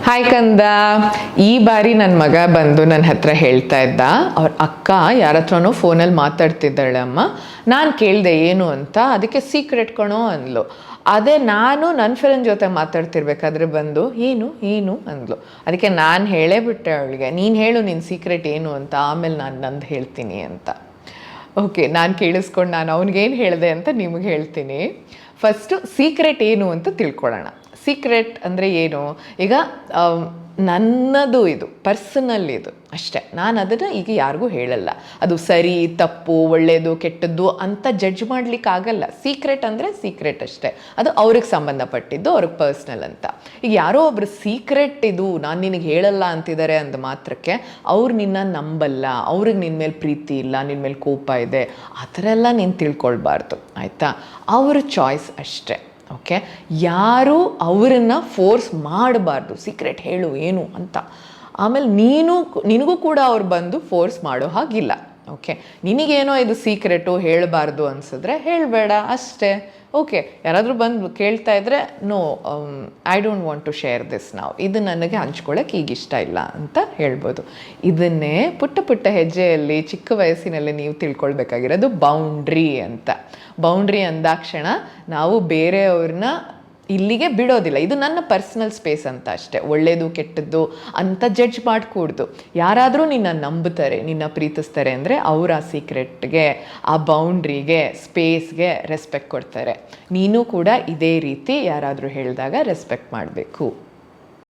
Hi ಕಂದ. ಈ ಬಾರಿ ನನ್ನ ಮಗ ಬಂದು ನನ್ನ ಹತ್ರ ಹೇಳ್ತಾ ಇದ್ದ, ಅವ್ರ ಅಕ್ಕ ಯಾರ ಹತ್ರನೋ ಫೋನಲ್ಲಿ ಮಾತಾಡ್ತಿದ್ದಾಳೆ ಅಮ್ಮ. ನಾನು ಕೇಳಿದೆ ಏನು ಅಂತ, ಅದಕ್ಕೆ ಸೀಕ್ರೆಟ್ ಕಣೋ ಅಂದ್ಲು. ಅದೇ ನಾನು ನನ್ನ ಫ್ರೆಂಡ್ ಜೊತೆ ಮಾತಾಡ್ತಿರ್ಬೇಕಾದ್ರೆ ಬಂದು ಏನು ಏನು ಅಂದ್ಲು. ಅದಕ್ಕೆ ನಾನು ಹೇಳೇ ಬಿಟ್ಟೆ ಅವಳಿಗೆ, ನೀನು ಹೇಳು ನಿನ್ನ ಸೀಕ್ರೆಟ್ ಏನು ಅಂತ, ಆಮೇಲೆ ನಾನು ನಂದು ಹೇಳ್ತೀನಿ ಅಂತ. ಓಕೆ, ನಾನು ಕೇಳಿಸ್ಕೊಂಡು ನಾನು ಅವ್ನಿಗೇನು ಹೇಳಿದೆ ಅಂತ ನಿಮಗೆ ಹೇಳ್ತೀನಿ. ಫಸ್ಟು ಸೀಕ್ರೆಟ್ ಏನು ಅಂತ ತಿಳ್ಕೊಳ್ಳೋಣ. ಸೀಕ್ರೆಟ್ ಅಂದರೆ ಏನು? ಈಗ ನನ್ನದು ಇದು ಪರ್ಸನಲ್ ಇದು ಅಷ್ಟೇ. ನಾನು ಅದನ್ನು ಈಗ ಯಾರಿಗೂ ಹೇಳಲ್ಲ. ಅದು ಸರಿ ತಪ್ಪು ಒಳ್ಳೆಯದು ಕೆಟ್ಟದ್ದು ಅಂತ ಜಡ್ಜ್ ಮಾಡಲಿಕ್ಕಾಗಲ್ಲ. ಸೀಕ್ರೆಟ್ ಅಂದರೆ ಸೀಕ್ರೆಟ್ ಅಷ್ಟೇ, ಅದು ಅವ್ರಿಗೆ ಸಂಬಂಧಪಟ್ಟಿದ್ದು, ಅವ್ರಿಗೆ ಪರ್ಸ್ನಲ್ ಅಂತ. ಈಗ ಯಾರೋ ಒಬ್ರು ಸೀಕ್ರೆಟ್ ಇದು ನಾನು ನಿನಗೆ ಹೇಳಲ್ಲ ಅಂತಿದ್ದಾರೆ ಅಂದ ಮಾತ್ರಕ್ಕೆ ಅವ್ರು ನಿನ್ನ ನಂಬಲ್ಲ, ಅವ್ರಿಗೆ ನಿನ್ನ ಮೇಲೆ ಪ್ರೀತಿ ಇಲ್ಲ, ನಿನ್ನ ಮೇಲೆ ಕೋಪ ಇದೆ, ಆ ಥರ ಎಲ್ಲ ನೀನು ತಿಳ್ಕೊಳ್ಬಾರ್ದು, ಆಯಿತಾ? ಅವ್ರ ಚಾಯ್ಸ್ ಅಷ್ಟೇ. ಓಕೆ, ಯಾರೂ ಅವರನ್ನು ಫೋರ್ಸ್ ಮಾಡಬಾರ್ದು ಸೀಕ್ರೆಟ್ ಹೇಳು ಏನು ಅಂತ. ಆಮೇಲೆ ನಿನಗೂ ಕೂಡ ಅವ್ರು ಬಂದು ಫೋರ್ಸ್ ಮಾಡೋ ಹಾಗಿಲ್ಲ. ಓಕೆ, ನಿನಗೇನೋ ಇದು ಸೀಕ್ರೆಟು ಹೇಳಬಾರ್ದು ಅನಿಸಿದ್ರೆ ಹೇಳಬೇಡ ಅಷ್ಟೇ. ಓಕೆ, ಯಾರಾದರೂ ಬಂದು ಕೇಳ್ತಾ ಇದ್ದರೆ no, I don't want to share this ನಾವು, ಇದು ನನಗೆ ಹಂಚ್ಕೊಳ್ಳೋಕೆ ಈಗ ಇಷ್ಟ ಇಲ್ಲ ಅಂತ ಹೇಳ್ಬೋದು. ಇದನ್ನೇ ಪುಟ್ಟ ಪುಟ್ಟ ಹೆಜ್ಜೆಯಲ್ಲಿ ಚಿಕ್ಕ ವಯಸ್ಸಿನಲ್ಲಿ ನೀವು ತಿಳ್ಕೊಳ್ಬೇಕಾಗಿರೋದು ಬೌಂಡ್ರಿ ಅಂತ. ಬೌಂಡ್ರಿ ಅಂದಾಕ್ಷಣ ನಾವು ಬೇರೆಯವ್ರನ್ನ ಇಲ್ಲಿಗೆ ಬಿಡೋದಿಲ್ಲ. ಇದು ನನ್ನ ಪರ್ಸ್ನಲ್ ಸ್ಪೇಸ್ ಅಂತ ಅಷ್ಟೇ. ಒಳ್ಳೆಯದು ಕೆಟ್ಟದ್ದು ಅಂತ ಜಡ್ಜ್ ಮಾಡಕೂಡ್ದು. ಯಾರಾದರೂ ನಿನ್ನ ನಂಬುತ್ತಾರೆ, ನಿನ್ನ ಪ್ರೀತಿಸ್ತಾರೆ ಅಂದರೆ ಅವ್ರ ಆ ಸೀಕ್ರೆಟ್ಗೆ, ಆ ಬೌಂಡ್ರಿಗೆ, ಸ್ಪೇಸ್ಗೆ ರೆಸ್ಪೆಕ್ಟ್ ಕೊಡ್ತಾರೆ. ನೀನು ಕೂಡ ಇದೇ ರೀತಿ ಯಾರಾದರೂ ಹೇಳಿದಾಗ ರೆಸ್ಪೆಕ್ಟ್ ಮಾಡಬೇಕು.